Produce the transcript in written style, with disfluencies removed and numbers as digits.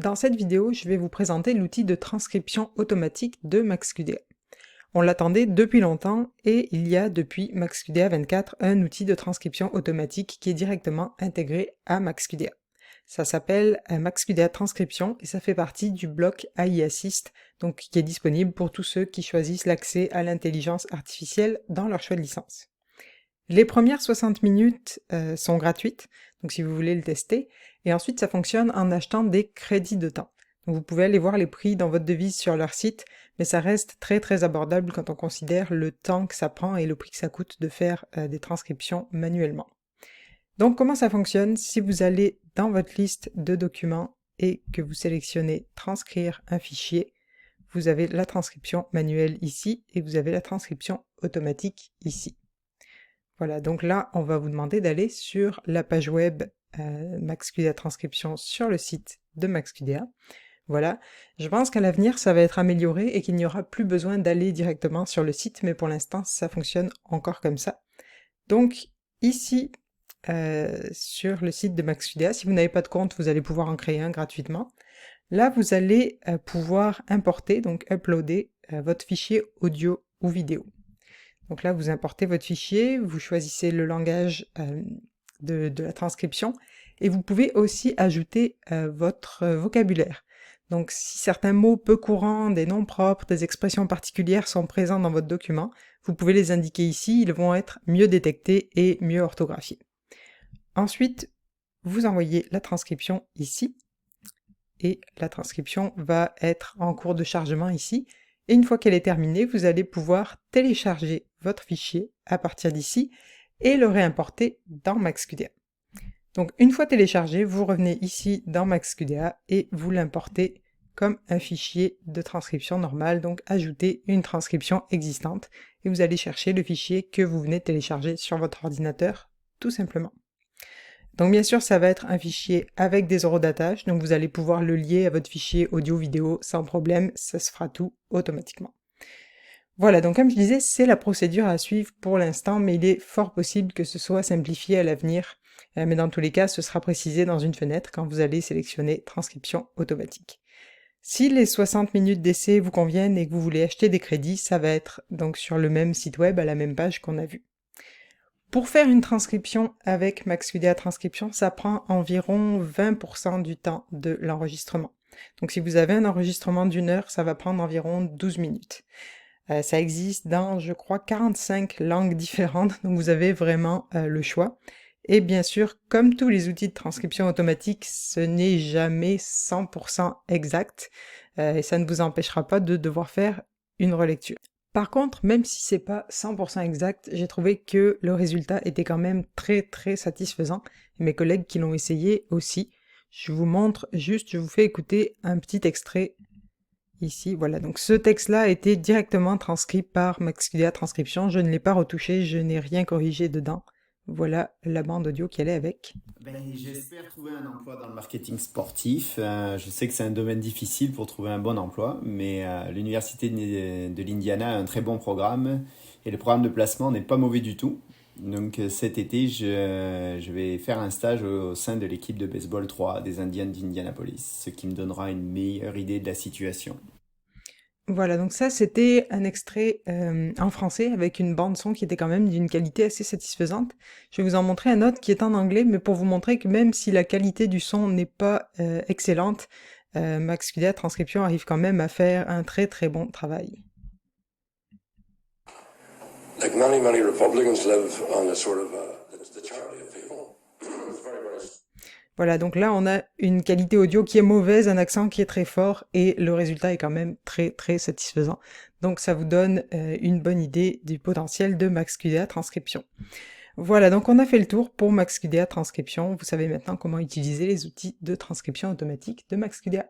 Dans cette vidéo, je vais vous présenter l'outil de transcription automatique de MaxQDA. On l'attendait depuis longtemps et il y a depuis MaxQDA 24 un outil de transcription automatique qui est directement intégré à MaxQDA. Ça s'appelle MaxQDA Transcription et ça fait partie du bloc AI Assist, donc qui est disponible pour tous ceux qui choisissent l'accès à l'intelligence artificielle dans leur choix de licence. Les premières 60 minutes sont gratuites, donc si vous voulez le tester, et ensuite ça fonctionne en achetant des crédits de temps. Donc vous pouvez aller voir les prix dans votre devise sur leur site, mais ça reste très abordable quand on considère le temps que ça prend et le prix que ça coûte de faire des transcriptions manuellement. Donc comment ça fonctionne? Si vous allez dans votre liste de documents et que vous sélectionnez transcrire un fichier, vous avez la transcription manuelle ici et vous avez la transcription automatique ici. Voilà, donc là, on va vous demander d'aller sur la page web MaxQDA Transcription sur le site de MaxQDA. Voilà, je pense qu'à l'avenir, ça va être amélioré et qu'il n'y aura plus besoin d'aller directement sur le site, mais pour l'instant, ça fonctionne encore comme ça. Donc, ici, sur le site de MaxQDA, si vous n'avez pas de compte, vous allez pouvoir en créer un gratuitement. Là, vous allez pouvoir importer, donc uploader votre fichier audio ou vidéo. Donc là, vous importez votre fichier, vous choisissez le langage de la transcription et vous pouvez aussi ajouter votre vocabulaire. Donc si certains mots peu courants, des noms propres, des expressions particulières sont présents dans votre document, vous pouvez les indiquer ici, ils vont être mieux détectés et mieux orthographiés. Ensuite, vous envoyez la transcription ici et la transcription va être en cours de chargement ici. Et une fois qu'elle est terminée, vous allez pouvoir télécharger votre fichier à partir d'ici et le réimporter dans MaxQDA. Donc une fois téléchargé, vous revenez ici dans MaxQDA et vous l'importez comme un fichier de transcription normal, donc ajouter une transcription existante et vous allez chercher le fichier que vous venez de télécharger sur votre ordinateur, tout simplement. Donc bien sûr, ça va être un fichier avec des horodatage, donc vous allez pouvoir le lier à votre fichier audio-vidéo sans problème, ça se fera tout automatiquement. Voilà, donc comme je disais, c'est la procédure à suivre pour l'instant, mais il est fort possible que ce soit simplifié à l'avenir. Mais dans tous les cas, ce sera précisé dans une fenêtre quand vous allez sélectionner transcription automatique. Si les 60 minutes d'essai vous conviennent et que vous voulez acheter des crédits, ça va être donc sur le même site web, à la même page qu'on a vu. Pour faire une transcription avec MaxQDA Transcription, ça prend environ 20% du temps de l'enregistrement. Donc si vous avez un enregistrement d'1 heure, ça va prendre environ 12 minutes. Ça existe dans, je crois, 45 langues différentes, donc vous avez vraiment le choix. Et bien sûr, comme tous les outils de transcription automatique, ce n'est jamais 100% exact, et ça ne vous empêchera pas de devoir faire une relecture. Par contre, même si c'est pas 100% exact, j'ai trouvé que le résultat était quand même très satisfaisant, et mes collègues qui l'ont essayé aussi. Je vous montre juste, je vous fais écouter un petit extrait ici, voilà, donc ce texte-là a été directement transcrit par MaxQDA Transcription, je ne l'ai pas retouché, je n'ai rien corrigé dedans. Voilà la bande audio qui allait avec. J'espère trouver un emploi dans le marketing sportif. Je sais que c'est un domaine difficile pour trouver un bon emploi, mais l'université de l'Indiana a un très bon programme et le programme de placement n'est pas mauvais du tout. Donc cet été, je vais faire un stage au sein de l'équipe de baseball 3 des Indians d'Indianapolis, ce qui me donnera une meilleure idée de la situation. Voilà, donc ça c'était un extrait en français avec une bande son qui était quand même d'une qualité assez satisfaisante. Je vais vous en montrer un autre qui est en anglais, mais pour vous montrer que même si la qualité du son n'est pas excellente, MaxQDA Transcription arrive quand même à faire un très bon travail. Like many Republicans live on a sort of the charity of people. Voilà, donc là on a une qualité audio qui est mauvaise, un accent qui est très fort et le résultat est quand même très satisfaisant. Donc ça vous donne une bonne idée du potentiel de MaxQDA Transcription. Voilà, donc on a fait le tour pour MaxQDA Transcription. Vous savez maintenant comment utiliser les outils de transcription automatique de MaxQDA.